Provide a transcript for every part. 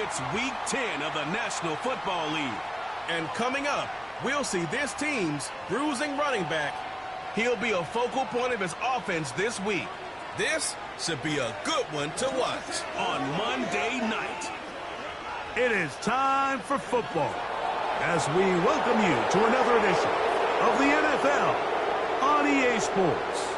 It's Week 10 of the National Football League. And coming up, we'll see this team's bruising running back. He'll be a focal point of his offense this week. This should be a good one to watch on Monday night. It is time for football as we welcome you to another edition of the NFL on EA Sports.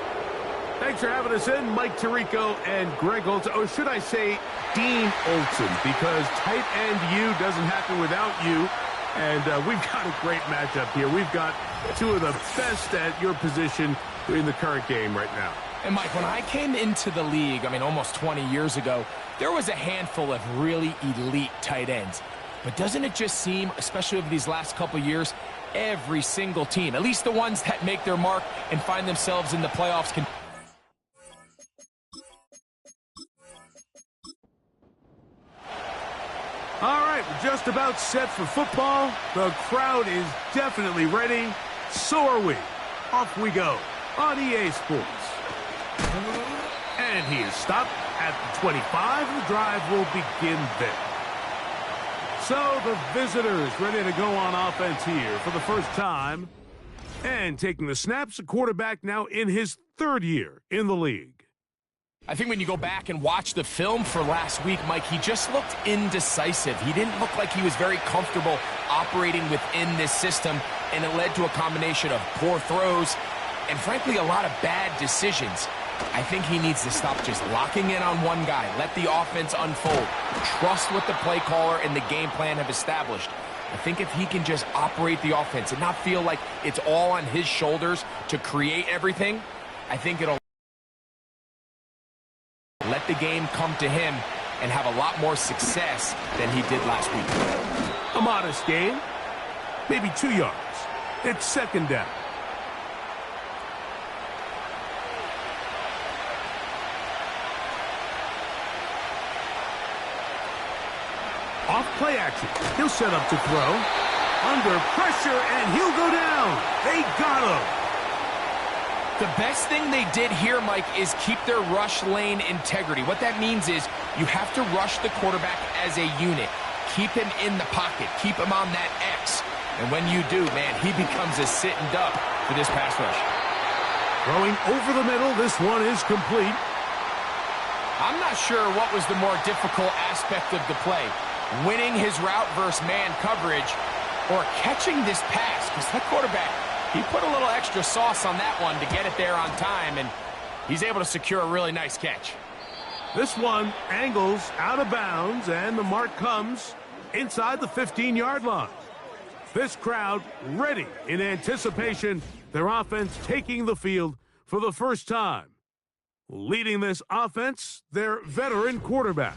Thanks for having us in, Mike Tirico and Greg Olson. Or should I say Dean Olson, because tight end U doesn't happen without you. And we've got a great matchup here. We've got two of the best at your position in the current game right now. And, Mike, when I came into the league, almost 20 years ago, there was a handful of really elite tight ends. But doesn't it just seem, especially over these last couple years, every single team, at least the ones that make their mark and find themselves in the playoffs, can... All right, we're just about set for football. The crowd is definitely ready. So are we. Off we go on EA Sports. And he is stopped at the 25. The drive will begin there. So the visitors ready to go on offense here for the first time. And taking the snaps, a quarterback now in his third year in the league. I think when you go back and watch the film for last week, Mike, he just looked indecisive. He didn't look like he was very comfortable operating within this system, and it led to a combination of poor throws and, frankly, a lot of bad decisions. I think he needs to stop just locking in on one guy. Let the offense unfold. Trust what the play caller and the game plan have established. I think if he can just operate the offense and not feel like it's all on his shoulders to create everything, I think it'll let the game come to him and have a lot more success than he did last week. A modest gain, maybe 2 yards. It's second down. Off play action. He'll set up to throw. Under pressure, and he'll go down. They got him. The best thing they did here, Mike, is keep their rush lane integrity. What that means is you have to rush the quarterback as a unit. Keep him in the pocket. Keep him on that X. And when you do, man, he becomes a sitting duck for this pass rush. Throwing over the middle. This one is complete. I'm not sure what was the more difficult aspect of the play. Winning his route versus man coverage or catching this pass, because that quarterback, he put a little extra sauce on that one to get it there on time, and he's able to secure a really nice catch. This one angles out of bounds, and the mark comes inside the 15-yard line. This crowd ready in anticipation, their offense taking the field for the first time. Leading this offense, their veteran quarterback.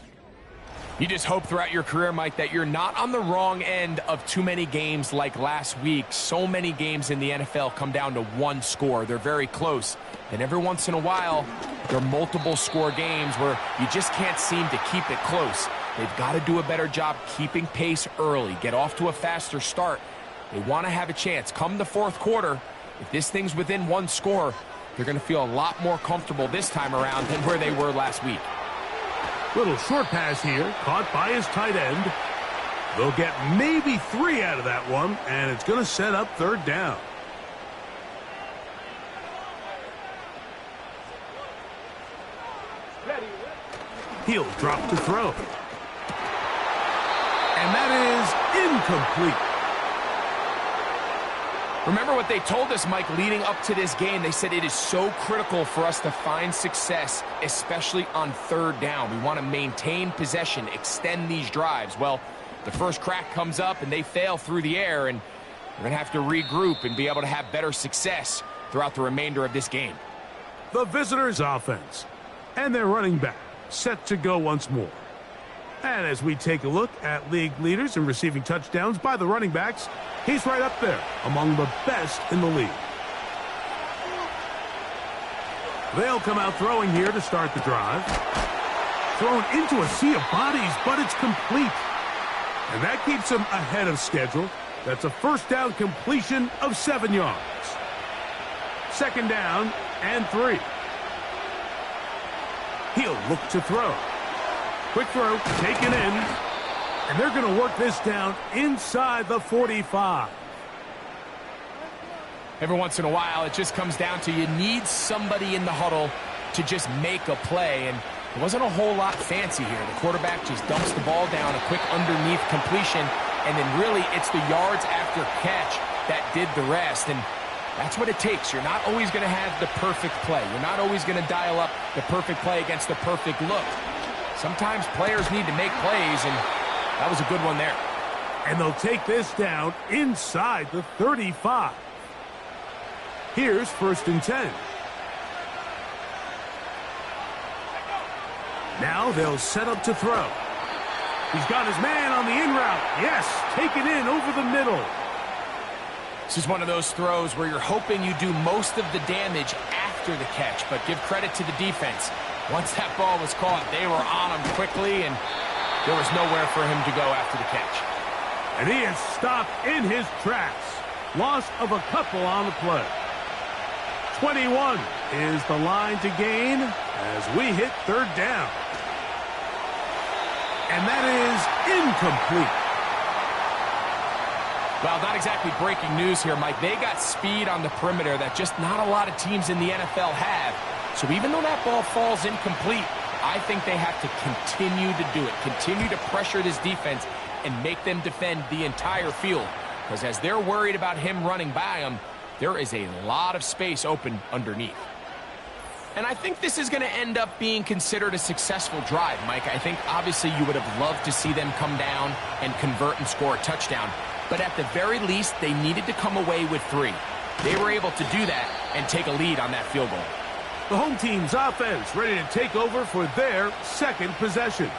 You just hope throughout your career, Mike, that you're not on the wrong end of too many games like last week. So many games in the NFL come down to one score. They're very close. And every once in a while, there are multiple score games where you just can't seem to keep it close. They've got to do a better job keeping pace early, get off to a faster start. They want to have a chance. Come the fourth quarter, if this thing's within one score, they're going to feel a lot more comfortable this time around than where they were last week. Little short pass here, caught by his tight end. They'll get maybe 3 out of that one, and it's going to set up third down. He'll drop to throw. And that is incomplete. Remember what they told us, Mike, leading up to this game. They said it is so critical for us to find success, especially on third down. We want to maintain possession, extend these drives. Well, the first crack comes up, and they fail through the air, and we're going to have to regroup and be able to have better success throughout the remainder of this game. The visitors' offense and their running back set to go once more. And as we take a look at league leaders in receiving touchdowns by the running backs, he's right up there among the best in the league. They'll come out throwing here to start the drive. Thrown into a sea of bodies, but it's complete. And that keeps him ahead of schedule. That's a first down completion of 7 yards. Second down and 3. He'll look to throw. Quick throw, taken in. And they're going to work this down inside the 45. Every once in a while, it just comes down to you need somebody in the huddle to just make a play. And it wasn't a whole lot fancy here. The quarterback just dumps the ball down, a quick underneath completion, and then really it's the yards after catch that did the rest. And that's what it takes. You're not always going to have the perfect play. You're not always going to dial up the perfect play against the perfect look. Sometimes players need to make plays, and that was a good one there. And they'll take this down inside the 35. Here's 1st and 10. Now they'll set up to throw. He's got his man on the in route. Yes, take it in over the middle. This is one of those throws where you're hoping you do most of the damage after the catch, but give credit to the defense. Once that ball was caught, they were on him quickly, and there was nowhere for him to go after the catch. And he is stopped in his tracks. Loss of a couple on the play. 21 is the line to gain as we hit 3rd down. And that is incomplete. Well, not exactly breaking news here, Mike. They got speed on the perimeter that just not a lot of teams in the NFL have. So even though that ball falls incomplete, I think they have to continue to do it. Continue to pressure this defense and make them defend the entire field. Because as they're worried about him running by them, there is a lot of space open underneath. And I think this is going to end up being considered a successful drive, Mike. I think obviously you would have loved to see them come down and convert and score a touchdown. But at the very least, they needed to come away with 3. They were able to do that and take a lead on that field goal. The home team's offense ready to take over for their 2nd possession.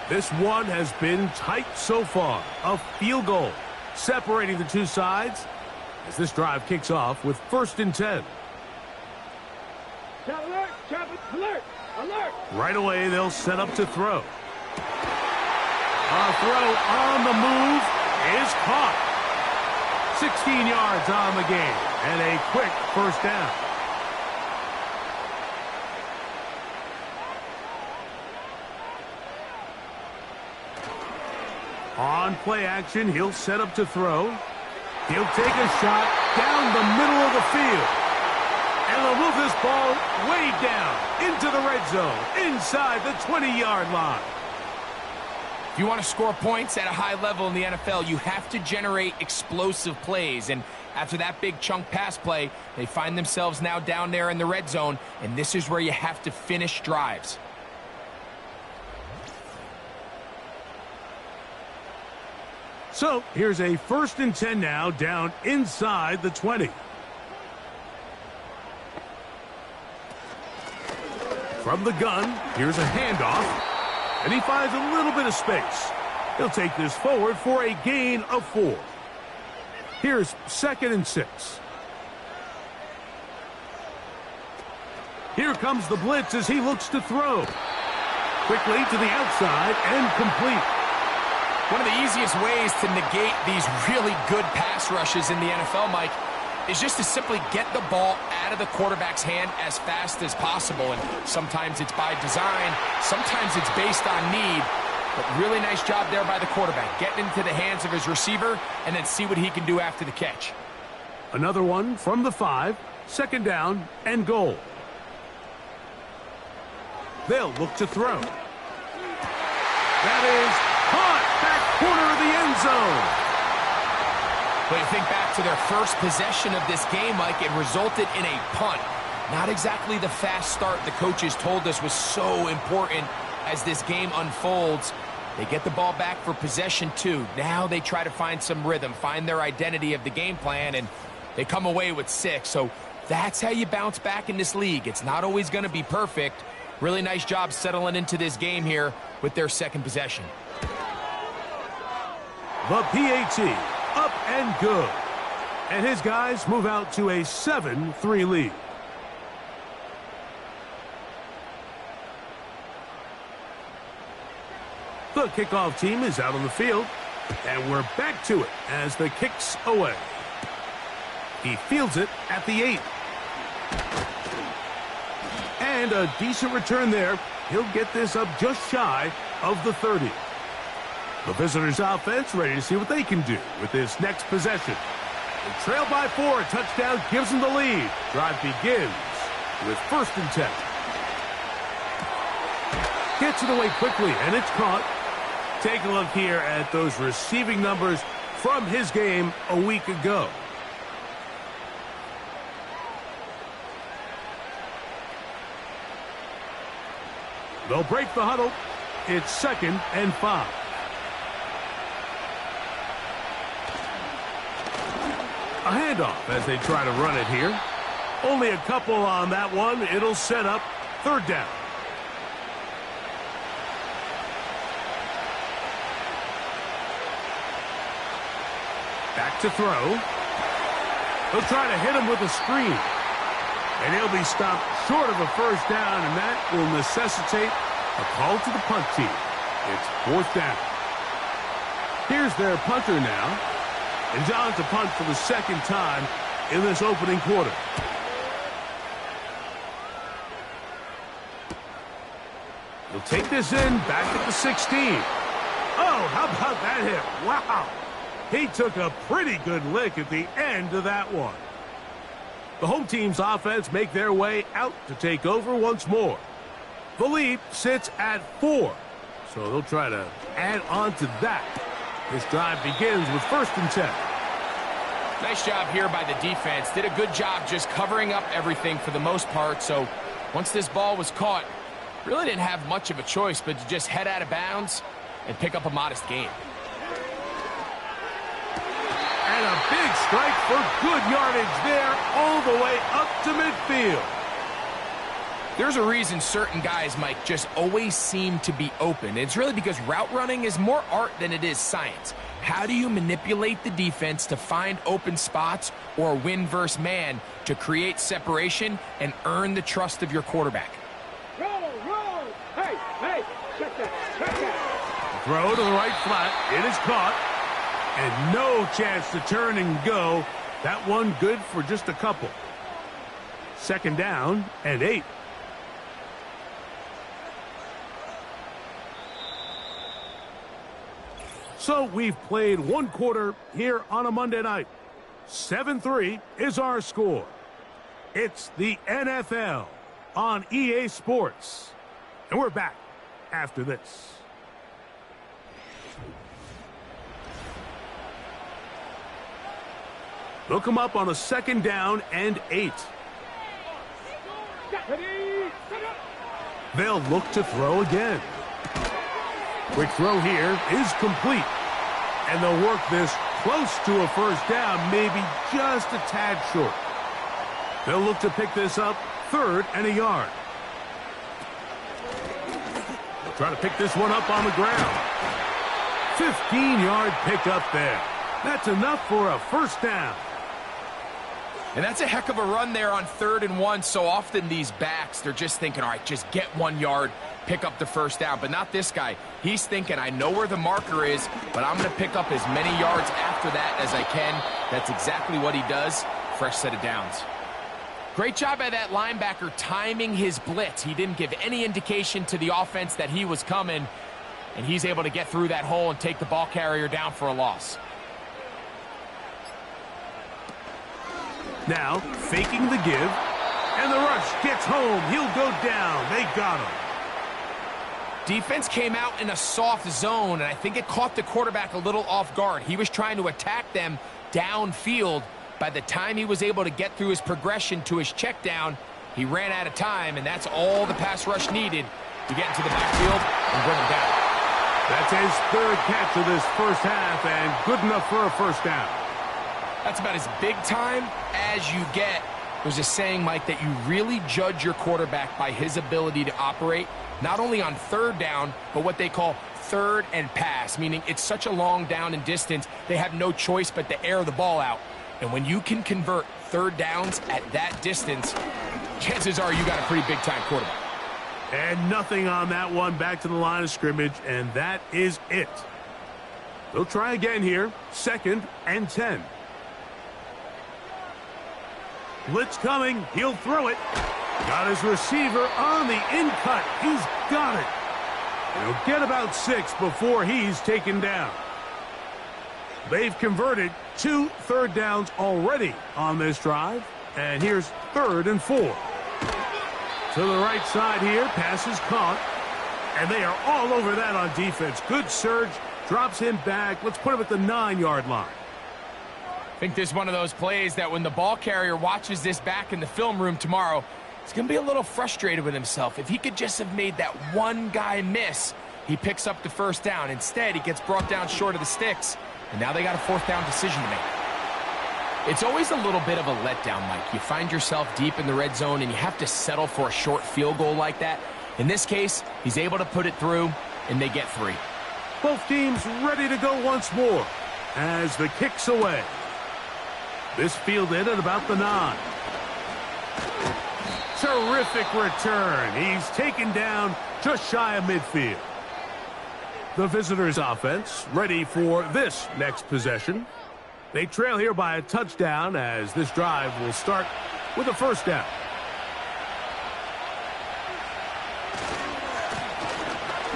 This one has been tight so far. A field goal separating the two sides as this drive kicks off with 1st and 10. Alert! Alert! Alert! Right away, they'll set up to throw. A throw on the move is caught. 16 yards on the game and a quick 1st down. On play action, he'll set up to throw. He'll take a shot down the middle of the field. And they'll move this ball way down into the red zone, inside the 20-yard line. If you want to score points at a high level in the NFL, you have to generate explosive plays. And after that big chunk pass play, they find themselves now down there in the red zone, and this is where you have to finish drives. So here's a 1st and 10 now, down inside the 20. From the gun, here's a handoff, and he finds a little bit of space. He'll take this forward for a gain of 4. Here's 2nd and 6. Here comes the blitz as he looks to throw. Quickly to the outside and complete. One of the easiest ways to negate these really good pass rushes in the NFL, Mike, is just to simply get the ball out of the quarterback's hand as fast as possible. And sometimes it's by design, sometimes it's based on need. But really nice job there by the quarterback, getting into the hands of his receiver and then see what he can do after the catch. Another one from the 5, 2nd down and goal. They'll look to throw. That is caught, back corner of the end zone. But you think back to their first possession of this game, Mike, it resulted in a punt. Not exactly the fast start the coaches told us was so important as this game unfolds. They get the ball back for possession 2. Now they try to find some rhythm, find their identity of the game plan, and they come away with 6. So that's how you bounce back in this league. It's not always going to be perfect. Really nice job settling into this game here with their 2nd possession. The PAT, up and good. And his guys move out to a 7-3 lead. The kickoff team is out on the field, and we're back to it as the kick's away. He fields it at the 8. And a decent return there. He'll get this up just shy of the 30. The visitors' offense ready to see what they can do with this next possession. They trail by 4. A touchdown gives them the lead. Drive begins with 1st and 10. Gets it away quickly, and it's caught. Take a look here at those receiving numbers from his game a week ago. They'll break the huddle. It's 2nd and 5. A handoff as they try to run it here. Only a couple on that one. It'll set up 3rd down. Back to throw. He'll try to hit him with a screen. And he'll be stopped short of a 1st down, and that will necessitate a call to the punt team. It's 4th down. Here's their punter now. And John to punt for the 2nd time in this opening quarter. He'll take this in back at the 16. Oh, how about that hit? Wow. He took a pretty good lick at the end of that one. The home team's offense make their way out to take over once more. The lead sits at 4, so they'll try to add on to that. This drive begins with 1st and 10. Nice job here by the defense. Did a good job just covering up everything for the most part. So once this ball was caught, really didn't have much of a choice but to just head out of bounds and pick up a modest gain. And a big strike for good yardage there all the way up to midfield. There's a reason certain guys, Mike, just always seem to be open. It's really because route running is more art than it is science. How do you manipulate the defense to find open spots or win versus man to create separation and earn the trust of your quarterback? Roll, roll. Hey, check that. Throw to the right flat. It is caught. And no chance to turn and go. That one good for just a couple. 2nd down and 8. So we've played 1 quarter here on a Monday night. 7-3 is our score. It's the NFL on EA Sports. And we're back after this. They'll come up on a 2nd down and 8. They'll look to throw again. Quick throw here is complete. And they'll work this close to a 1st down, maybe just a tad short. They'll look to pick this up 3rd and a yard. They'll try to pick this one up on the ground. 15-yard pickup there. That's enough for a 1st down. And that's a heck of a run there on 3rd and 1. So often these backs, they're just thinking, all right, just get 1 yard, pick up the 1st down. But not this guy. He's thinking, I know where the marker is, but I'm going to pick up as many yards after that as I can. That's exactly what he does. Fresh set of downs. Great job by that linebacker timing his blitz. He didn't give any indication to the offense that he was coming, and he's able to get through that hole and take the ball carrier down for a loss. Now, faking the give, and the rush gets home. He'll go down. They got him. Defense came out in a soft zone, and I think it caught the quarterback a little off guard. He was trying to attack them downfield. By the time he was able to get through his progression to his check down, he ran out of time, and that's all the pass rush needed to get into the backfield and bring him down. That's his 3rd catch of this 1st half, and good enough for a 1st down. That's about as big time as you get. There's a saying, Mike, that you really judge your quarterback by his ability to operate, not only on 3rd down, but what they call 3rd and pass, meaning it's such a long down and distance, they have no choice but to air the ball out. And when you can convert 3rd downs at that distance, chances are you got a pretty big-time quarterback. And nothing on that one, back to the line of scrimmage, and that is it. They'll try again here, 2nd and 10. Blitz coming. He'll throw it. Got his receiver on the in-cut. He's got it. He'll get about 6 before he's taken down. They've converted 2 third downs already on this drive. And here's 3rd and 4. To the right side here, pass is caught. And they are all over that on defense. Good surge, drops him back. Let's put him at the 9-yard line. I think this is one of those plays that when the ball carrier watches this back in the film room tomorrow, he's going to be a little frustrated with himself. If he could just have made that one guy miss, he picks up the first down. Instead, he gets brought down short of the sticks, and now they got a 4th down decision to make. It's always a little bit of a letdown, Mike. You find yourself deep in the red zone, and you have to settle for a short field goal like that. In this case, he's able to put it through, and they get 3. Both teams ready to go once more as the kick's away. This fielded at about the 9. Terrific return. He's taken down just shy of midfield. The visitors' offense ready for this next possession. They trail here by a touchdown as this drive will start with a 1st down.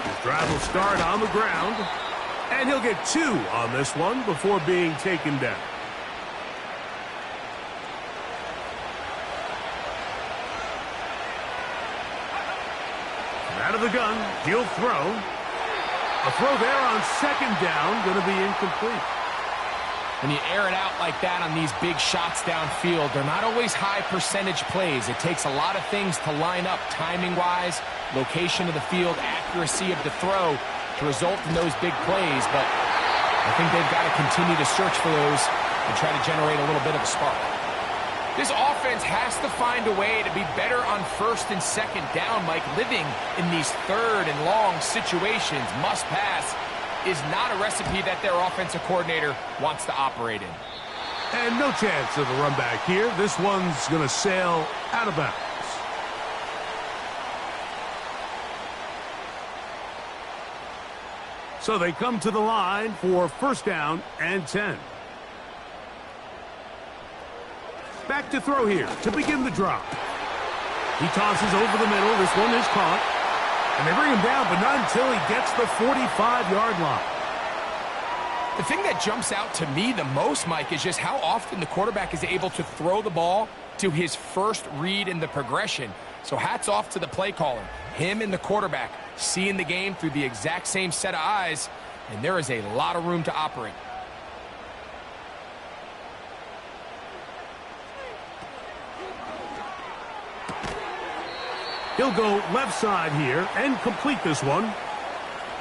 This drive will start on the ground, and he'll get 2 on this one before being taken down. Out of the gun, he'll throw. A throw there on 2nd down, going to be incomplete. When you air it out like that on these big shots downfield, they're not always high percentage plays. It takes a lot of things to line up timing-wise, location of the field, accuracy of the throw to result in those big plays. But I think they've got to continue to search for those and try to generate a little bit of a spark. This offense has to find a way to be better on 1st and 2nd down, Mike. Living in these 3rd and long situations, must pass, is not a recipe that their offensive coordinator wants to operate in. And no chance of a run back here. This one's going to sail out of bounds. So they come to the line for 1st down and 10. Back to throw here to begin the drop. He tosses over the middle. This one is caught. And they bring him down, but not until he gets the 45-yard line. The thing that jumps out to me the most, Mike, is just how often the quarterback is able to throw the ball to his first read in the progression. So hats off to the play caller. Him and the quarterback seeing the game through the exact same set of eyes, and there is a lot of room to operate. He'll go left side here and complete this one.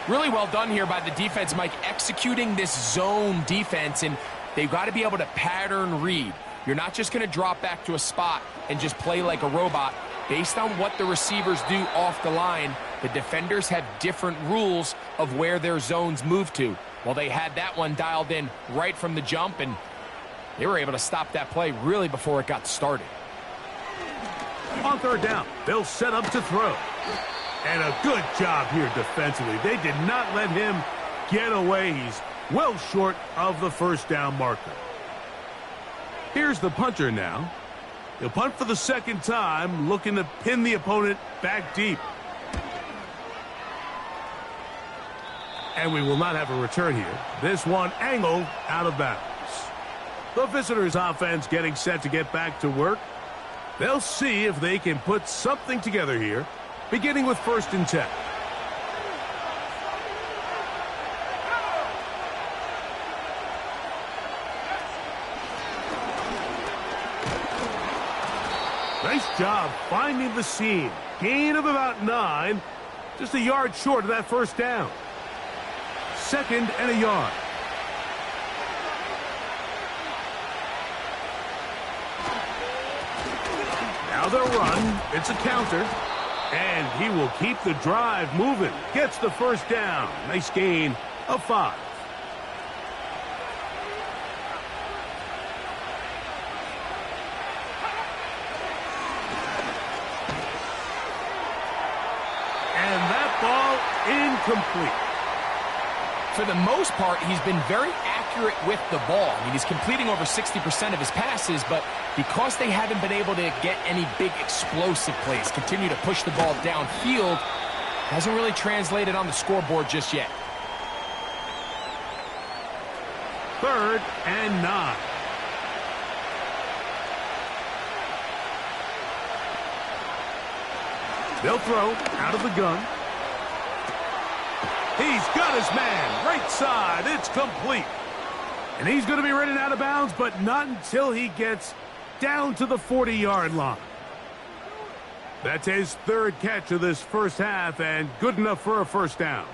Really well done here by the defense, Mike, executing this zone defense, and they've got to be able to pattern read. You're not just going to drop back to a spot and just play like a robot. Based on what the receivers do off the line, the defenders have different rules of where their zones move to. Well, they had that one dialed in right from the jump, and they were able to stop that play really before it got started. On 3rd down, they'll set up to throw. And a good job here defensively. They did not let him get away. He's well short of the 1st down marker. Here's the punter now. He'll punt for the 2nd time, looking to pin the opponent back deep. And we will not have a return here. This one angled out of bounds. The visitors' offense getting set to get back to work. They'll see if they can put something together here, beginning with 1st and 10. Nice job finding the seam. Gain of about 9, just a yard short of that 1st down. 2nd and a yard. Now they'll run. It's a counter. And he will keep the drive moving. Gets the 1st down. Nice gain of 5. And that ball incomplete. For the most part, he's been very accurate with the ball. I mean, he's completing over 60% of his passes, but because they haven't been able to get any big explosive plays, continue to push the ball downfield, Hasn't really translated on the scoreboard just yet. 3rd and 9. They'll throw out of the gun. He's got his man. Right side. It's complete. And he's going to be running out of bounds, but not until he gets down to the 40-yard line. That's his 3rd catch of this first half, and good enough for a first down.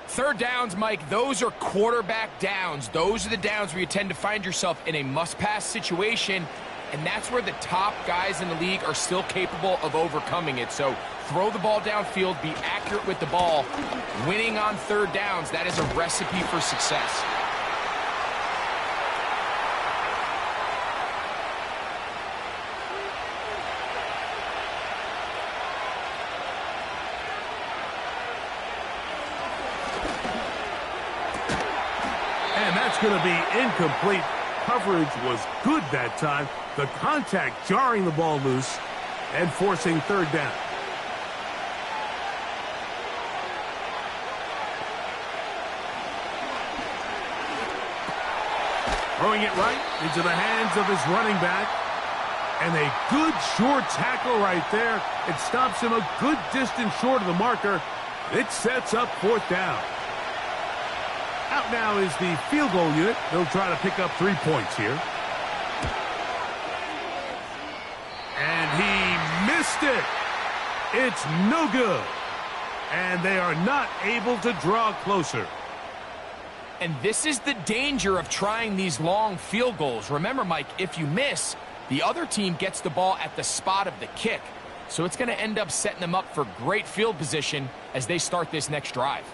3rd downs, Mike, those are quarterback downs. Those are the downs where you tend to find yourself in a must-pass situation, and that's where the top guys in the league are still capable of overcoming it. So throw the ball downfield, be accurate with the ball. Winning on 3rd downs, that is a recipe for success. And that's going to be incomplete. Coverage was good that time. The contact jarring the ball loose and forcing 3rd down. Throwing it right into the hands of his running back. And a good short tackle right there. It stops him a good distance short of the marker. It sets up 4th down. Out now is the field goal unit. They'll try to pick up 3 points here. And he missed it. It's no good. And they are not able to draw closer. And this is the danger of trying these long field goals. Remember, Mike, if you miss, the other team gets the ball at the spot of the kick. So it's going to end up setting them up for great field position as they start this next drive.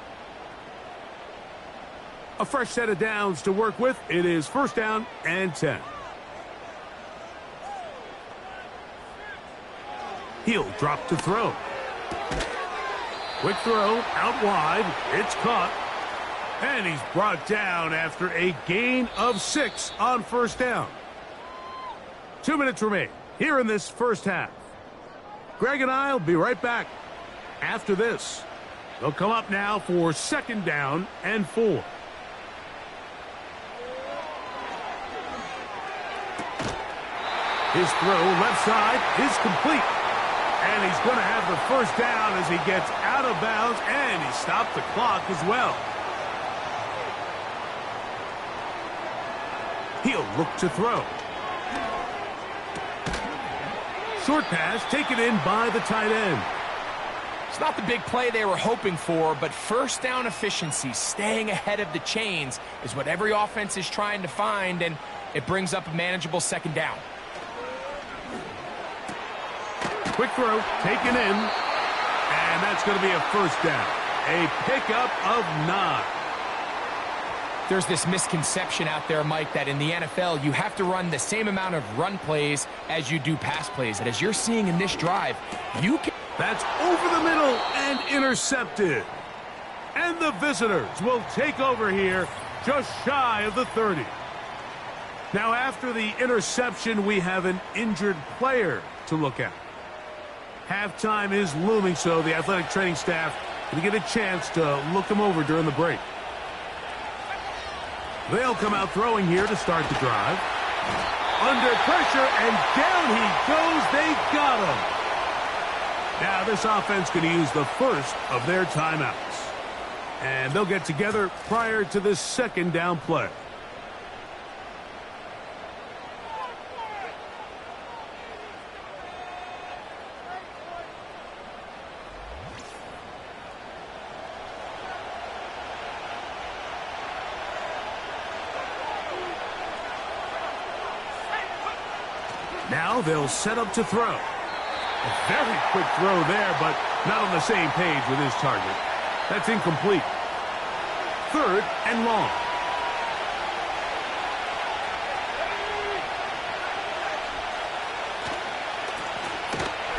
A fresh set of downs to work with. It is 1st down and 10. He'll drop to throw. Quick throw out wide. It's caught. And he's brought down after a gain of 6 on 1st down. 2 minutes remain here in this first half. Greg and I will be right back after this. They'll come up now for 2nd down and 4. His throw left side is complete. And he's going to have the 1st down as he gets out of bounds, and he stopped the clock as well. He'll look to throw. Short pass taken in by the tight end. It's not the big play they were hoping for, but 1st down efficiency, staying ahead of the chains, is what every offense is trying to find, and it brings up a manageable 2nd down. Quick throw taken in, and that's going to be a 1st down. A pickup of 9. There's this misconception out there, Mike, that in the NFL, you have to run the same amount of run plays as you do pass plays. And as you're seeing in this drive, you can... That's over the middle and intercepted. And the visitors will take over here just shy of the 30. Now, after the interception, we have an injured player to look at. Halftime is looming, so the athletic training staff can get a chance to look him over during the break. They'll come out throwing here to start the drive. Under pressure, and down he goes. They got him. Now this offense going to use the first of their timeouts. And they'll get together prior to this 2nd down play. Now they'll set up to throw. A very quick throw there, but not on the same page with his target. That's incomplete. 3rd and long.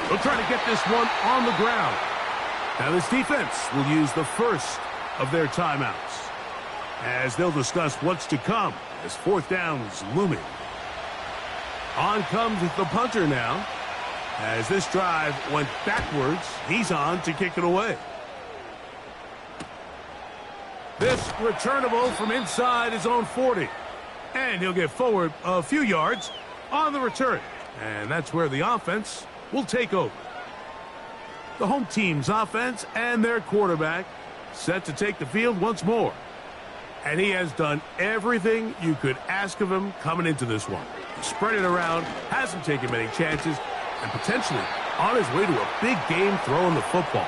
They'll try to get this one on the ground. Now this defense will use the first of their timeouts, as they'll discuss what's to come as 4th down is looming. On comes the punter now. As this drive went backwards, he's on to kick it away. This returnable from inside his own 40. And he'll get forward a few yards on the return. And that's where the offense will take over. The home team's offense and their quarterback set to take the field once more. And he has done everything you could ask of him coming into this one. Spread it around, hasn't taken many chances, and potentially on his way to a big game throwing the football.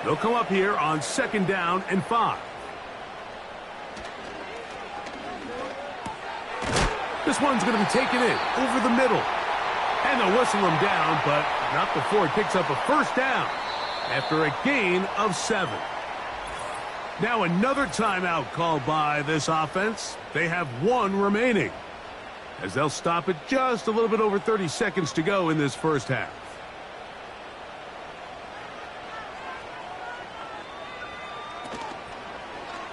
They'll come up here on 2nd down and 5. This one's going to be taken in over the middle. And they'll whistle him down, but not before he picks up a 1st down after a gain of 7. Now another timeout called by this offense. They have 1 remaining, as they'll stop it just a little bit over 30 seconds to go in this first half.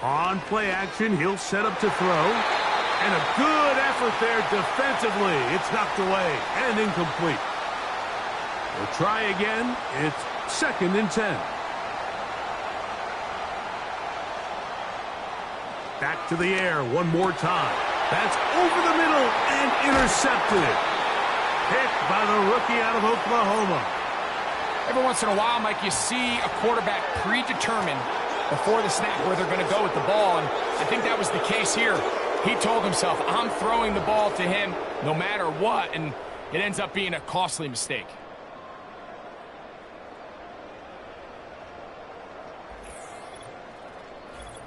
On play action, he'll set up to throw. And a good effort there defensively. It's knocked away and incomplete. We'll try again. It's 2nd and 10. Back to the air one more time. That's over the middle and intercepted. Picked by the rookie out of Oklahoma. Every once in a while, Mike, you see a quarterback predetermined before the snap where they're going to go with the ball, and I think that was the case here. He told himself, I'm throwing the ball to him no matter what, and it ends up being a costly mistake.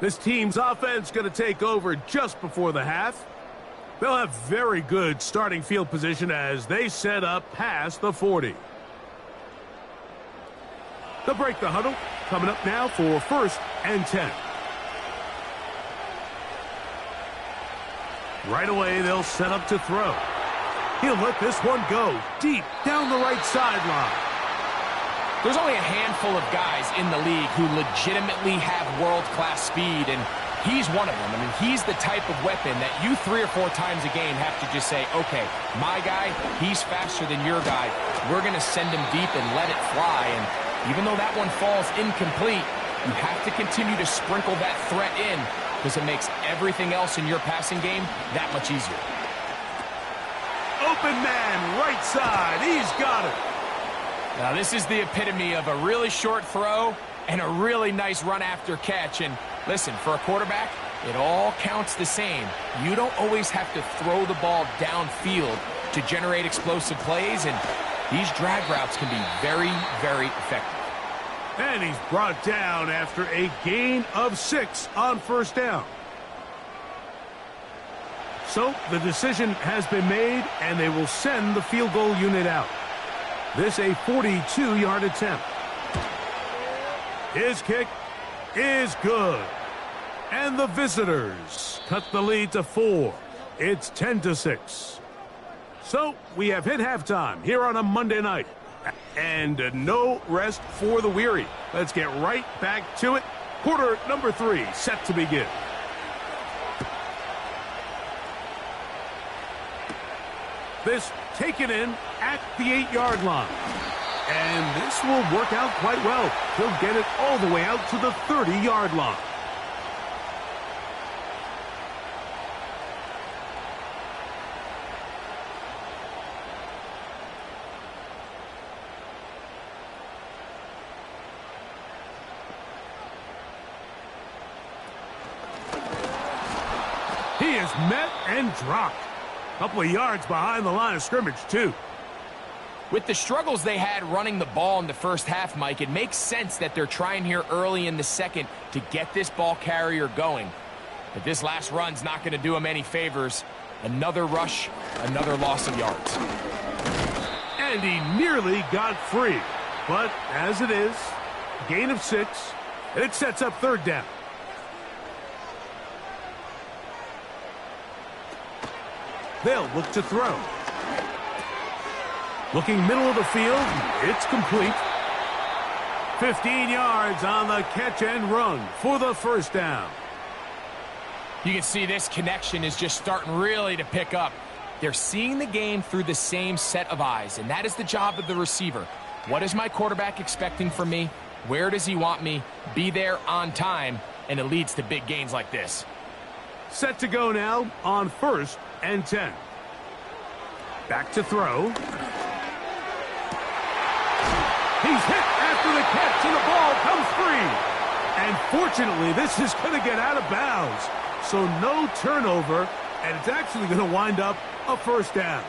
This team's offense going to take over just before the half. They'll have very good starting field position as they set up past the 40. They'll break the huddle. Coming up now for 1st and 10. Right away, they'll set up to throw. He'll let this one go deep down the right sideline. There's only a handful of guys in the league who legitimately have world-class speed, and he's one of them. I mean, he's the type of weapon that you 3 or 4 times a game have to just say, okay, my guy, he's faster than your guy. We're going to send him deep and let it fly. And even though that one falls incomplete, you have to continue to sprinkle that threat in because it makes everything else in your passing game that much easier. Open man, right side. He's got it. Now, this is the epitome of a really short throw and a really nice run after catch. And listen, for a quarterback, it all counts the same. You don't always have to throw the ball downfield to generate explosive plays, and these drag routes can be very, very effective. And he's brought down after a gain of 6 on 1st down. So the decision has been made, and they will send the field goal unit out. This a 42-yard attempt. His kick is good. And the visitors cut the lead to 4. It's 10-6. So we have hit halftime here on a Monday night. And no rest for the weary. Let's get right back to it. Quarter number 3 set to begin. This taken in at the 8-yard line. And this will work out quite well. He'll get it all the way out to the 30-yard line. He is met and dropped. A couple of yards behind the line of scrimmage, too. With the struggles they had running the ball in the first half, Mike, it makes sense that they're trying here early in the second to get this ball carrier going. But this last run's not going to do him any favors. Another rush, another loss of yards. And he nearly got free. But as it is, gain of 6, and it sets up 3rd down. They'll look to throw. Looking middle of the field, it's complete. 15 yards on the catch and run for the 1st down. You can see this connection is just starting really to pick up. They're seeing the game through the same set of eyes, and that is the job of the receiver. What is my quarterback expecting from me? Where does he want me? Be there on time, and it leads to big gains like this. Set to go now on 1st and 10. Back to throw. He's hit after the catch, and the ball comes free. And fortunately, this is going to get out of bounds. So no turnover, and it's actually going to wind up a first down.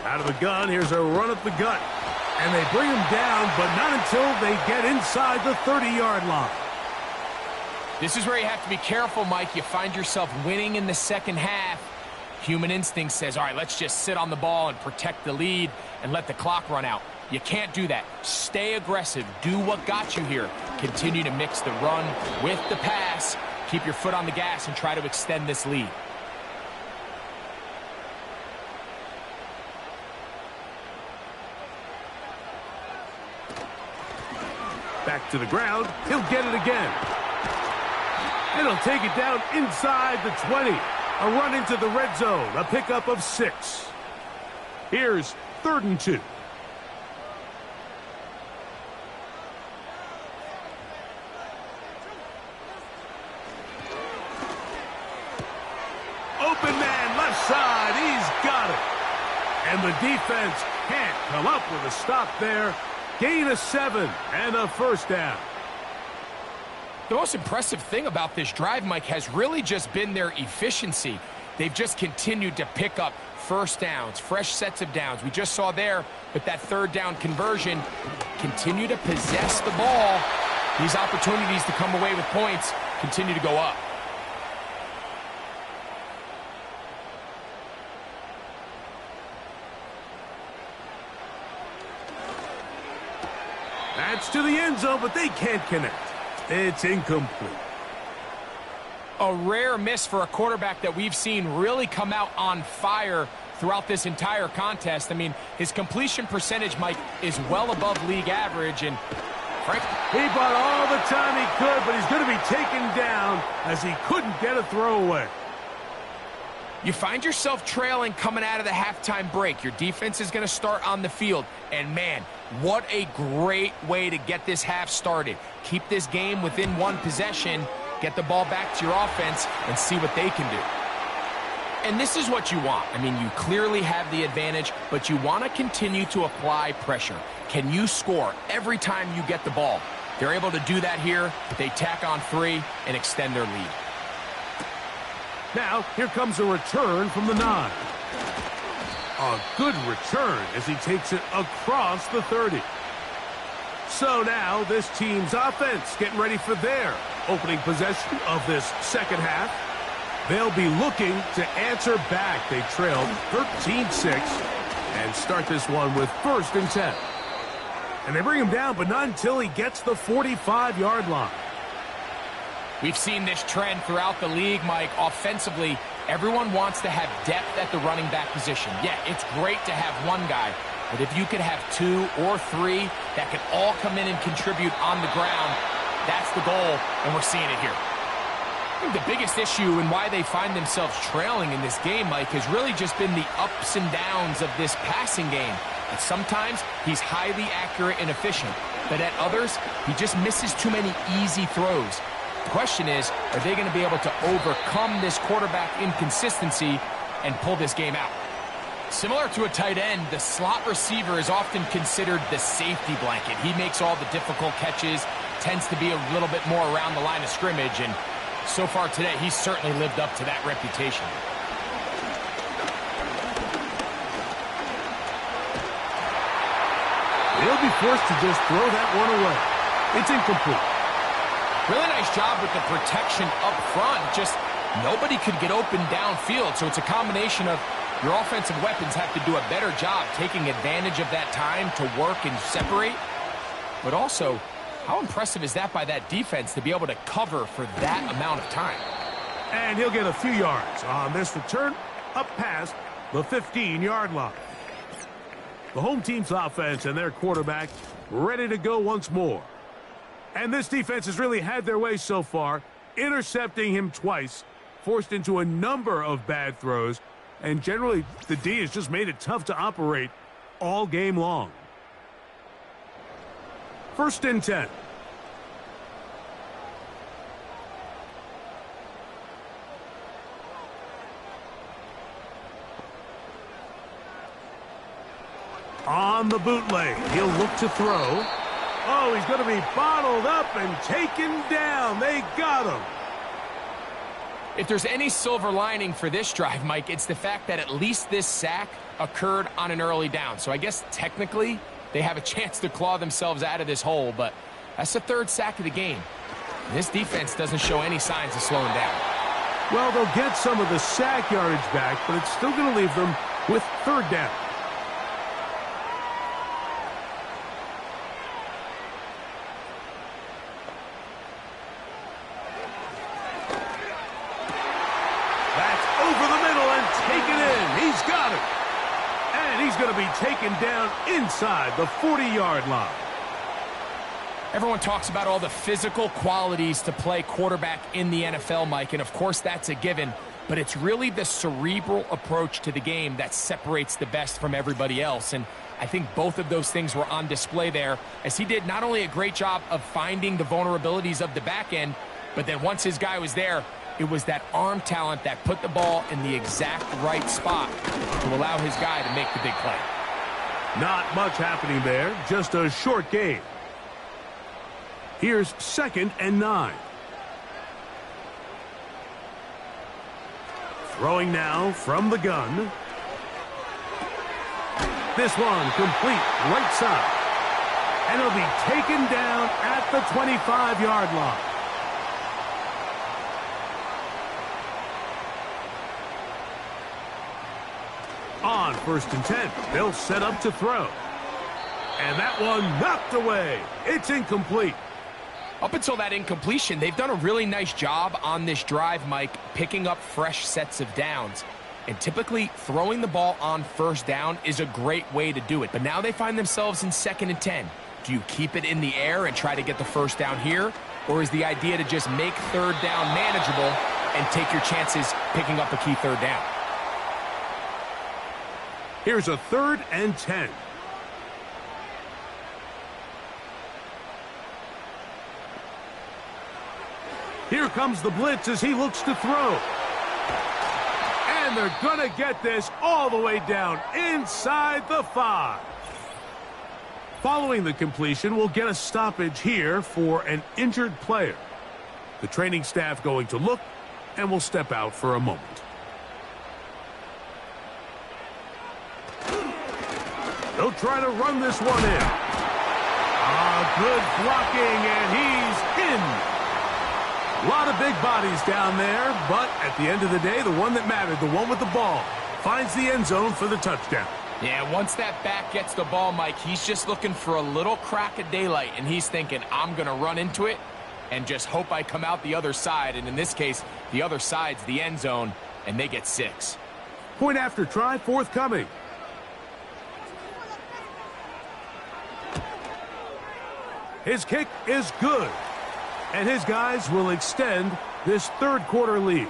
Out of the gun, here's a run up the gut. And they bring him down, but not until they get inside the 30-yard line. This is where you have to be careful, Mike. You find yourself winning in the second half. Human instinct says, all right, let's just sit on the ball and protect the lead and let the clock run out. You can't do that. Stay aggressive. Do what got you here. Continue to mix the run with the pass. Keep your foot on the gas and try to extend this lead. Back to the ground. He'll get it again. And he'll take it down inside the 20. A run into the red zone. A pickup of 6. Here's 3rd and 2. Open man, left side. He's got it. And the defense can't come up with a stop there. Gain of 7 and a first down. The most impressive thing about this drive, Mike, has really just been their efficiency. They've just continued to pick up first downs, fresh sets of downs. We just saw there with that 3rd down conversion, continue to possess the ball. These opportunities to come away with points continue to go up. That's to the end zone, but they can't connect. It's incomplete. A rare miss for a quarterback that we've seen really come out on fire throughout this entire contest. I mean, his completion percentage, Mike, is well above league average. And Frank, he bought all the time he could, but he's going to be taken down as he couldn't get a throwaway. you find yourself trailing coming out of the halftime break. Your defense is going to start on the field. And, man, what a great way to get this half started. Keep this game within one possession, get the ball back to your offense, and see what they can do. And this is what you want. I mean, you clearly have the advantage, but you want to continue to apply pressure. Can you score every time you get the ball? They're able to do that here. They tack on 3 and extend their lead. Now, here comes a return from the 9. A good return as he takes it across the 30. So now this team's offense getting ready for their opening possession of this second half. They'll be looking to answer back. They trailed 13-6 and start this one with 1st and 10. And they bring him down, but not until he gets the 45-yard line. We've seen this trend throughout the league, Mike. Offensively, everyone wants to have depth at the running back position. Yeah, it's great to have one guy, but if you could have 2 or 3 that can all come in and contribute on the ground, that's the goal, and we're seeing it here. I think the biggest issue and why they find themselves trailing in this game, Mike, has really just been the ups and downs of this passing game. And sometimes he's highly accurate and efficient, but at others, he just misses too many easy throws. The question is, are they going to be able to overcome this quarterback inconsistency and pull this game out? Similar to a tight end, the slot receiver is often considered the safety blanket. He makes all the difficult catches, tends to be a little bit more around the line of scrimmage, and so far today, he's certainly lived up to that reputation. He'll be forced to just throw that one away. It's incomplete. Really nice job with the protection up front. Just nobody could get open downfield, so it's a combination of your offensive weapons have to do a better job taking advantage of that time to work and separate, but also, how impressive is that by that defense to be able to cover for that amount of time? And he'll get a few yards on this return up past the 15-yard line. The home team's offense and their quarterback ready to go once more. And this defense has really had their way so far, intercepting him twice, forced into a number of bad throws, And generally, the D has just made it tough to operate all game long. 1st and 10. On the bootleg, he'll look to throw. Oh, he's going to be bottled up and taken down. They got him. If there's any silver lining for this drive, Mike, it's the fact that at least this sack occurred on an early down. So I guess technically they have a chance to claw themselves out of this hole, but that's the 3rd sack of the game. This defense doesn't show any signs of slowing down. Well, they'll get some of the sack yardage back, but it's still going to leave them with 3rd down. He's got it. And he's going to be taken down inside the 40-yard line. Everyone talks about all the physical qualities to play quarterback in the NFL, Mike, and of course that's a given, but it's really the cerebral approach to the game that separates the best from everybody else, and I think both of those things were on display there, as he did not only a great job of finding the vulnerabilities of the back end, but then once his guy was there, it was that arm talent that put the ball in the exact right spot to allow his guy to make the big play. Not much happening there, just a short game. Here's 2nd and 9. Throwing now from the gun. This one complete right side. And it'll be taken down at the 25-yard line. On 1st and 10, they'll set up to throw. And that one knocked away. It's incomplete. Up until that incompletion, they've done a really nice job on this drive, Mike, picking up fresh sets of downs. And typically, throwing the ball on 1st down is a great way to do it. But now they find themselves in 2nd and 10. Do you keep it in the air and try to get the 1st down here? Or is the idea to just make 3rd down manageable and take your chances picking up a key 3rd down? Here's a 3rd and 10. Here comes the blitz as he looks to throw. And they're going to get this all the way down inside the 5. Following the completion, we'll get a stoppage here for an injured player. The training staff going to look, and will step out for a moment. They'll try to run this one in. Good blocking, and he's in. A lot of big bodies down there, but at the end of the day, the one that mattered, the one with the ball, finds the end zone for the touchdown. Yeah, once that back gets the ball, Mike, he's just looking for a little crack of daylight, and he's thinking, I'm going to run into it and just hope I come out the other side. And in this case, the other side's the end zone, and they get 6. Point after try forthcoming. His kick is good, and his guys will extend this 3rd quarter lead.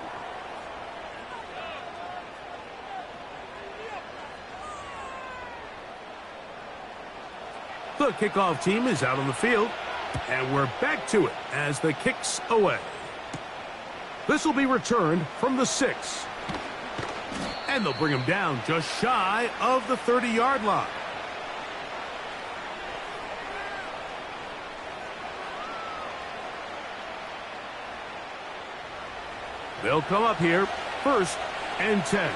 The kickoff team is out on the field, and we're back to it as the kick's away. This will be returned from the 6. And they'll bring him down just shy of the 30-yard line. They'll come up here, 1st and 10.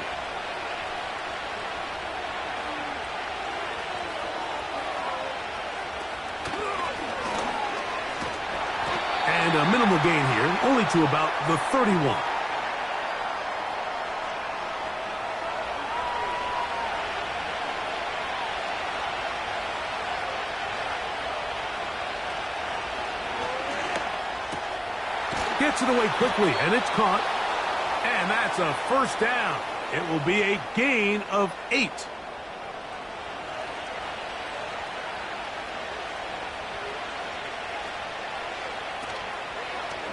And a minimal gain here, only to about the 31. Gets it away quickly, and it's caught. And that's a 1st down. It will be a gain of 8.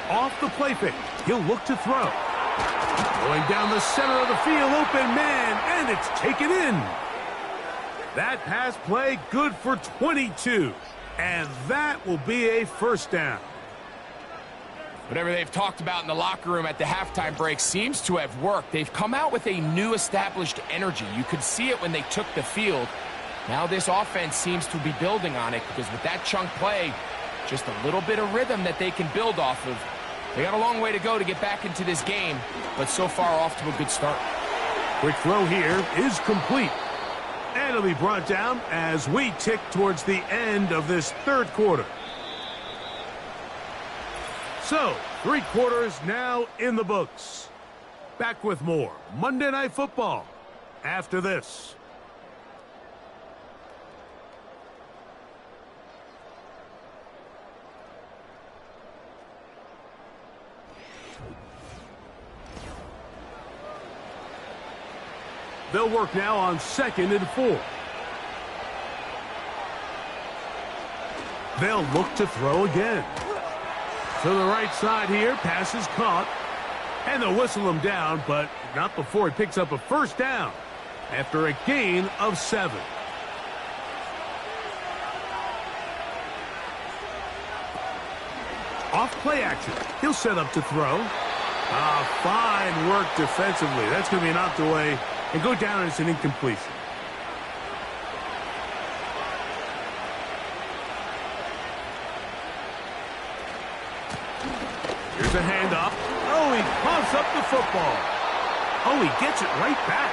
Off the play fake, he'll look to throw. Going down the center of the field, open man, and it's taken in. That pass play good for 22, and that will be a first down. Whatever they've talked about in the locker room at the halftime break seems to have worked. They've come out with a new established energy. You could see it when they took the field. Now this offense seems to be building on it because with that chunk play, just a little bit of rhythm that they can build off of. They got a long way to go to get back into this game, but so far off to a good start. Quick throw here is complete. And it'll be brought down as we tick towards the end of this third quarter. So, 3 quarters now in the books. Back with more Monday Night Football after this. They'll work now on 2nd and 4. They'll look to throw again. To the right side here, pass is caught. And they'll whistle him down, but not before he picks up a first down after a gain of 7. Off play action. He'll set up to throw. Fine work defensively. That's going to be knocked away and go down as an incompletion. Here's a handoff. Oh, he pumps up the football. Oh, he gets it right back.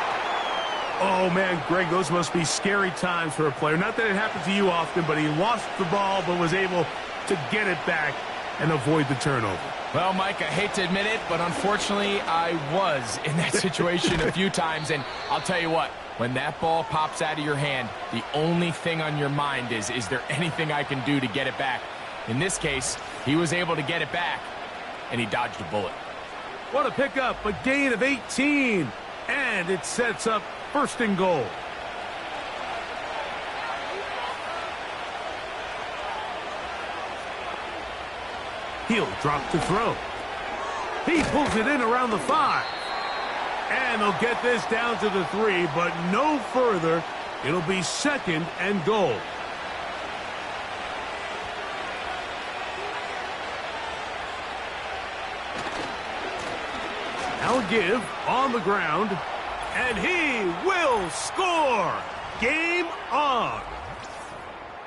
Oh, man, Greg, those must be scary times for a player. Not that it happens to you often, but he lost the ball but was able to get it back and avoid the turnover. Well, Mike, I hate to admit it, but unfortunately, I was in that situation a few times. And I'll tell you what, when that ball pops out of your hand, the only thing on your mind is there anything I can do to get it back? In this case, he was able to get it back, and he dodged a bullet. What a pickup, a gain of 18. And it sets up 1st and goal. He'll drop to throw. He pulls it in around the 5. And they'll get this down to the 3, but no further. It'll be 2nd and goal. Now a give on the ground. And he will score. Game on.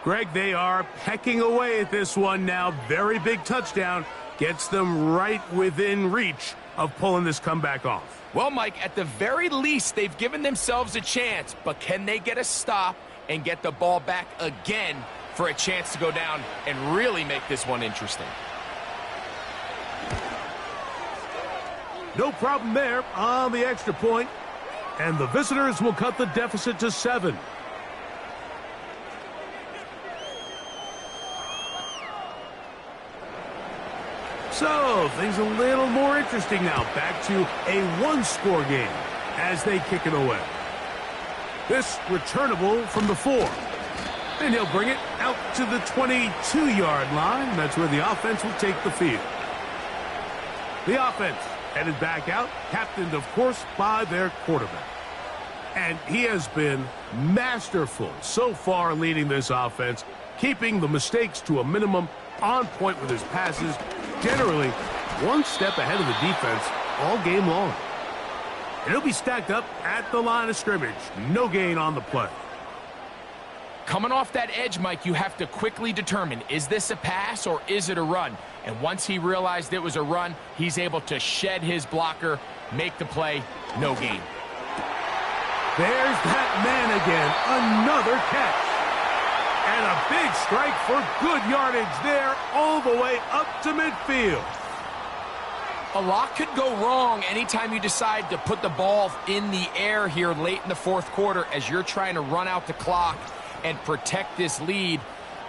Greg, they are pecking away at this one now. Very big touchdown. Gets them right within reach of pulling this comeback off. Well, Mike, at the very least, they've given themselves a chance. But can they get a stop and get the ball back again for a chance to go down and really make this one interesting? No problem there on the extra point. And the visitors will cut the deficit to 7. So, things a little more interesting now. Back to a 1-score game as they kick it away. This returnable from the 4. And he'll bring it out to the 22-yard line. That's where the offense will take the field. The offense headed back out, captained, of course, by their quarterback. And he has been masterful so far leading this offense, keeping the mistakes to a minimum, on point with his passes, generally one step ahead of the defense all game long. And he'll be stacked up at the line of scrimmage. No gain on the play. Coming off that edge, Mike, you have to quickly determine, is this a pass or is it a run? And once he realized it was a run, he's able to shed his blocker, make the play, no gain. There's that man again, another catch. And a big strike for good yardage there all the way up to midfield. A lot could go wrong anytime you decide to put the ball in the air here late in the 4th quarter as you're trying to run out the clock and protect this lead.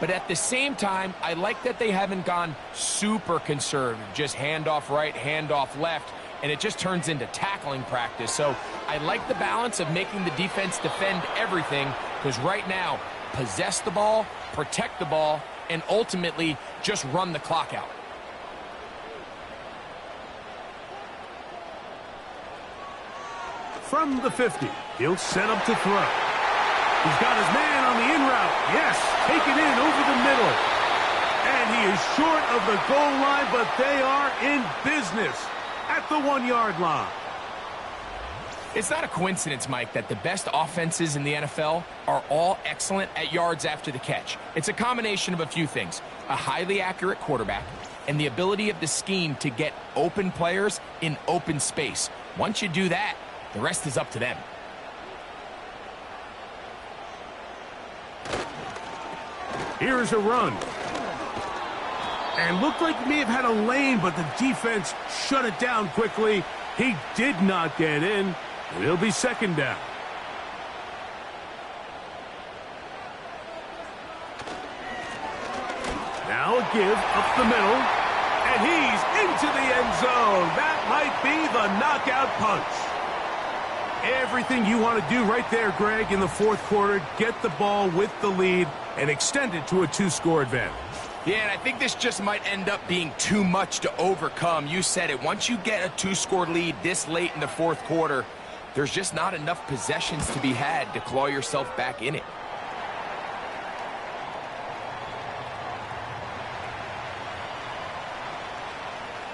But at the same time, I like that they haven't gone super conservative, just handoff right, handoff left, and it just turns into tackling practice. So I like the balance of making the defense defend everything, because right now, possess the ball, protect the ball, and ultimately just run the clock out. from the 50. He'll set up to throw. He's got his man on the in route. Yes, taken in over the middle. And he is short of the goal line, but they are in business at the 1-yard line. It's not a coincidence, Mike, that the best offenses in the NFL are all excellent at yards after the catch. It's a combination of a few things: a highly accurate quarterback and the ability of the scheme to get open players in open space. Once you do that, the rest is up to them. Here's a run. And looked like he may have had a lane, but the defense shut it down quickly. He did not get in. It'll be second down. Now a give up the middle. And he's into the end zone. That might be the knockout punch. Everything you want to do right there, Greg, in the fourth quarter. Get the ball with the lead and extend it to a 2-score advantage. Yeah, and I think this just might end up being too much to overcome. You said it. Once you get a 2-score lead this late in the fourth quarter, there's just not enough possessions to be had to claw yourself back in it.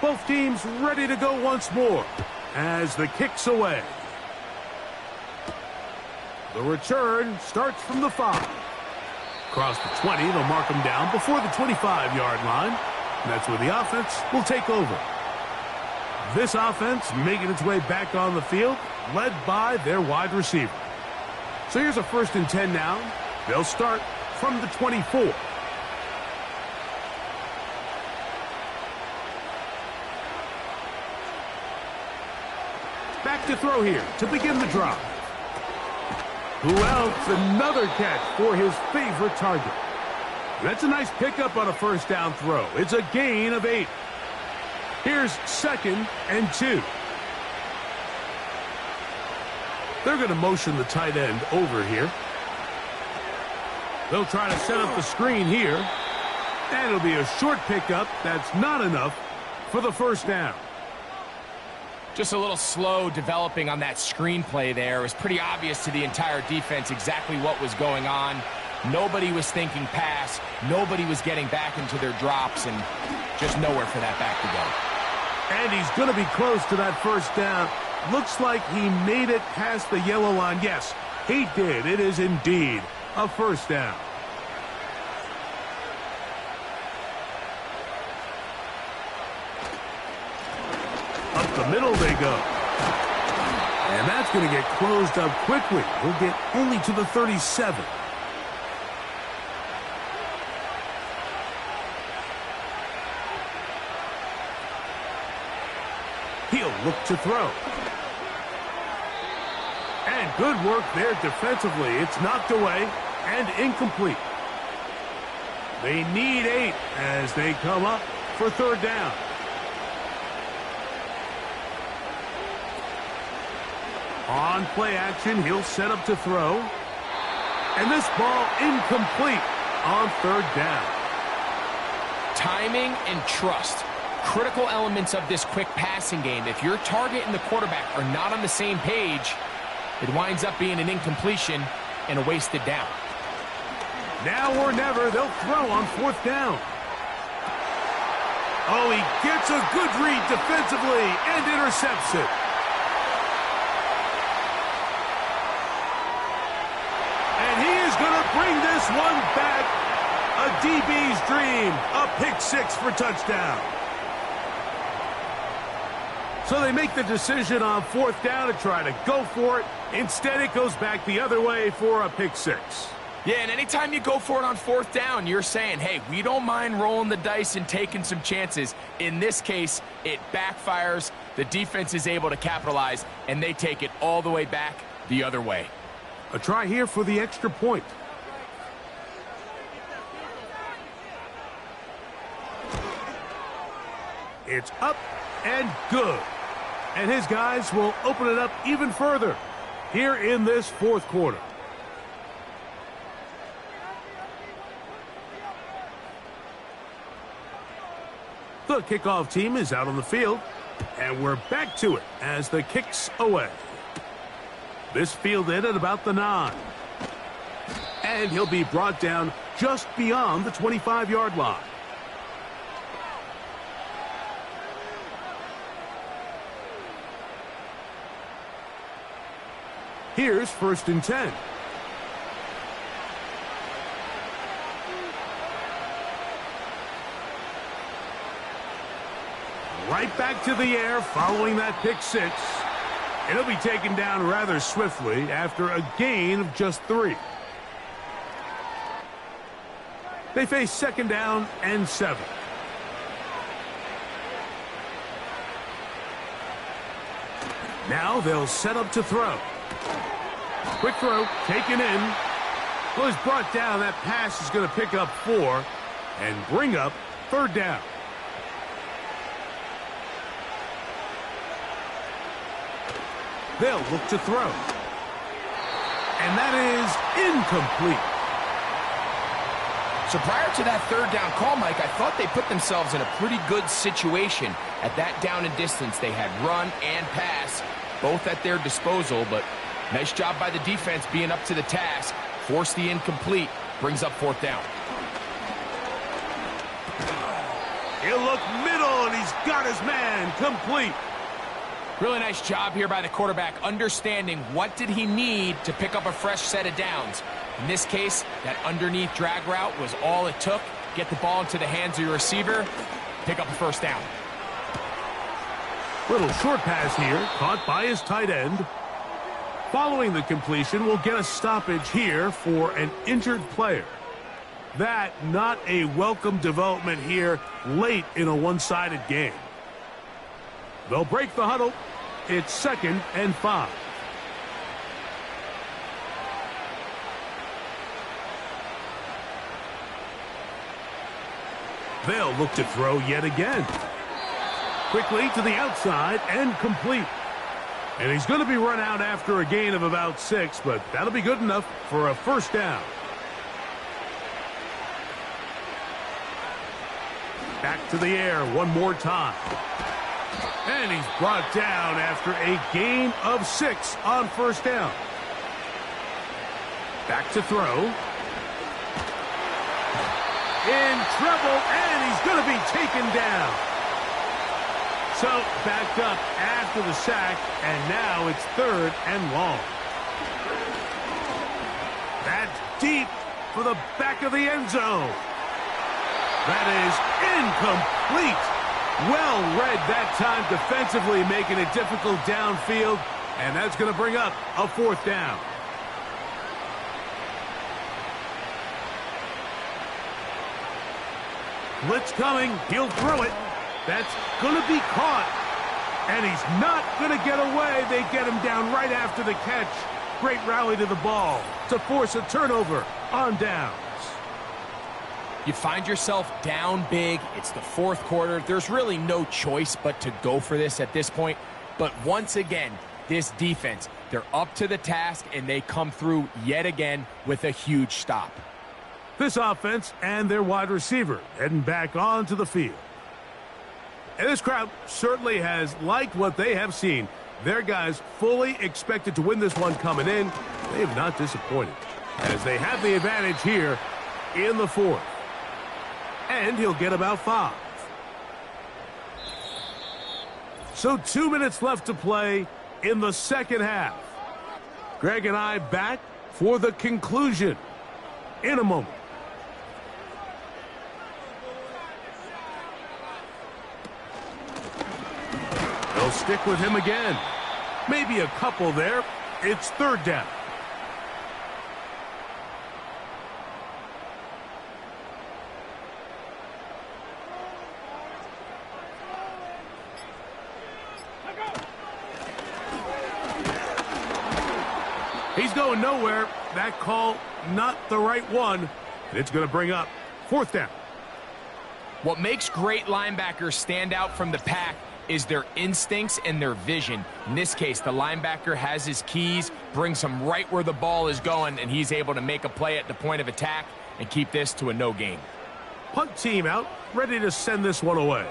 Both teams ready to go once more as the kick's away. The return starts from the 5. Across the 20, they'll mark them down before the 25-yard line. And that's where the offense will take over. This offense making its way back on the field, led by their wide receiver. So here's a 1st and 10 now. They'll start from the 24. Back to throw here to begin the drive. Who else? Another catch for his favorite target. That's a nice pickup on a 1st down throw. It's a gain of 8. Here's 2nd and 2. They're going to motion the tight end over here. They'll try to set up the screen here. And it'll be a short pickup. That's not enough for the 1st down. Just a little slow developing on that screenplay there. It was pretty obvious to the entire defense exactly what was going on. Nobody was thinking pass. Nobody was getting back into their drops, and just nowhere for that back to go. And he's going to be close to that 1st down. Looks like he made it past the yellow line. Yes, he did. It is indeed a 1st down. Up the middle they go. And that's going to get closed up quickly. He'll get only to the 37. He'll look to throw. And good work there defensively. It's knocked away and incomplete. They need 8 as they come up for 3rd down. On play action, he'll set up to throw. And this ball incomplete on 3rd down. Timing and trust. Critical elements of this quick passing game. If your target and the quarterback are not on the same page, it winds up being an incompletion and a wasted down. Now or never, they'll throw on 4th down. Oh, he gets a good read defensively and intercepts it. And he is going to bring this one back. A DB's dream. A pick 6 for touchdown. So they make the decision on 4th down to try to go for it. Instead, it goes back the other way for a pick 6. Yeah, and anytime you go for it on 4th down, you're saying, hey, we don't mind rolling the dice and taking some chances. In this case, it backfires. The defense is able to capitalize, and they take it all the way back the other way. A try here for the extra point. It's up and good. And his guys will open it up even further here in this 4th quarter. The kickoff team is out on the field, and we're back to it as the kick's away. This fielded at about the 9. And he'll be brought down just beyond the 25-yard line. Here's 1st and 10. Right back to the air following that pick 6. And he'll be taken down rather swiftly after a gain of just 3. They face 2nd down and 7. Now they'll set up to throw. Quick throw, taken in. Well, he's brought down. That pass is going to pick up 4 and bring up 3rd down. They'll look to throw. And that is incomplete. So prior to that 3rd down call, Mike, I thought they put themselves in a pretty good situation. At that down and distance, they had run and pass, both at their disposal, but nice job by the defense being up to the task. Force the incomplete, brings up 4th down. He'll look middle, and he's got his man complete. Really nice job here by the quarterback, understanding what did he need to pick up a fresh set of downs. In this case, that underneath drag route was all it took. Get the ball into the hands of your receiver, pick up a 1st down. Little short pass here, caught by his tight end. Following the completion, we'll get a stoppage here for an injured player. That not a welcome development here late in a one-sided game. They'll break the huddle. It's 2nd and 5. They'll look to throw yet again. Quickly to the outside and complete. And he's going to be run out after a gain of about 6, but that'll be good enough for a 1st down. Back to the air one more time. And he's brought down after a gain of 6 on 1st down. Back to throw. In trouble, and he's going to be taken down. So backed up after the sack, and now it's 3rd and long. That's deep for the back of the end zone. That is incomplete. Well read that time defensively, making it difficult downfield, and that's going to bring up a 4th down. Blitz coming. He'll throw it. That's going to be caught. And he's not going to get away. They get him down right after the catch. Great rally to the ball to force a turnover on downs. You find yourself down big. It's the 4th quarter. There's really no choice but to go for this at this point. But once again, this defense, they're up to the task, and they come through yet again with a huge stop. This offense and their wide receiver heading back onto the field. And this crowd certainly has liked what they have seen. Their guys fully expected to win this one coming in. They have not disappointed, as they have the advantage here in the 4th. And he'll get about 5. So 2 minutes left to play in the 2nd half. Greg and I back for the conclusion in a moment. They'll stick with him again. Maybe a couple there. It's 3rd down. He's going nowhere. That call, not the right one. It's going to bring up 4th down. What makes great linebackers stand out from the pack is their instincts and their vision. In this case, the linebacker has his keys, brings him right where the ball is going, and he's able to make a play at the point of attack and keep this to a no gain. Punt team out, ready to send this one away.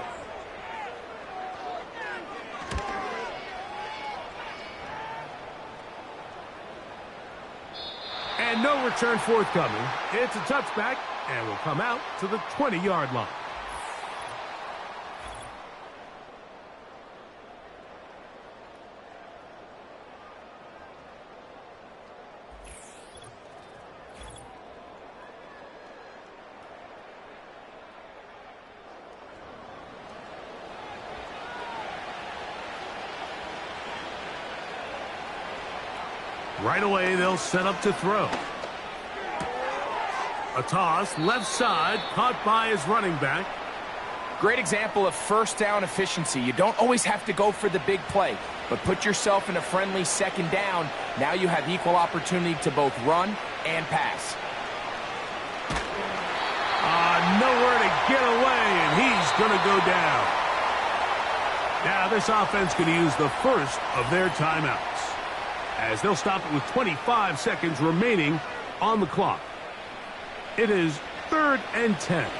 And no return forthcoming. It's a touchback and will come out to the 20-yard line. Right away, they'll set up to throw. A toss, left side, caught by his running back. Great example of first down efficiency. You don't always have to go for the big play, but put yourself in a friendly second down. Now you have equal opportunity to both run and pass. Nowhere to get away, and he's going to go down. Now this offense going to use the first of their timeouts, as they'll stop it with 25 seconds remaining on the clock. It is 3rd and 10.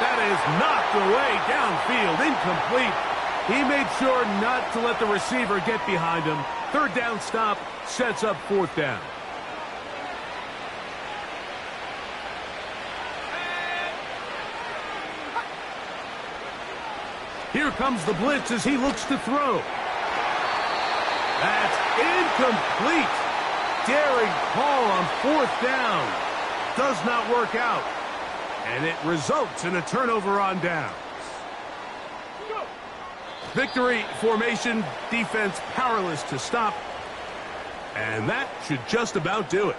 That is knocked away downfield, incomplete. He made sure not to let the receiver get behind him. 3rd down stop sets up 4th down. Here comes the blitz as he looks to throw. That's incomplete. Daring call on 4th down. Does not work out. And it results in a turnover on downs. Victory formation, defense powerless to stop. And that should just about do it.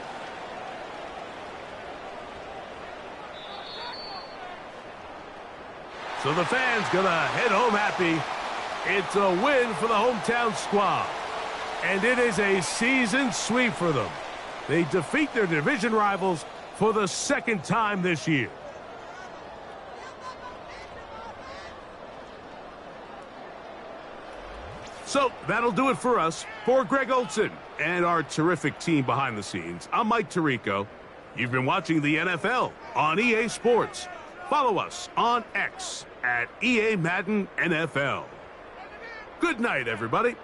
So the fans gonna head home happy. It's a win for the hometown squad. And it is a season sweep for them. They defeat their division rivals for the 2nd time this year. So that'll do it for us. For Greg Olson and our terrific team behind the scenes, I'm Mike Tirico. You've been watching the NFL on EA Sports. Follow us on X at EA Madden NFL. Good night, everybody.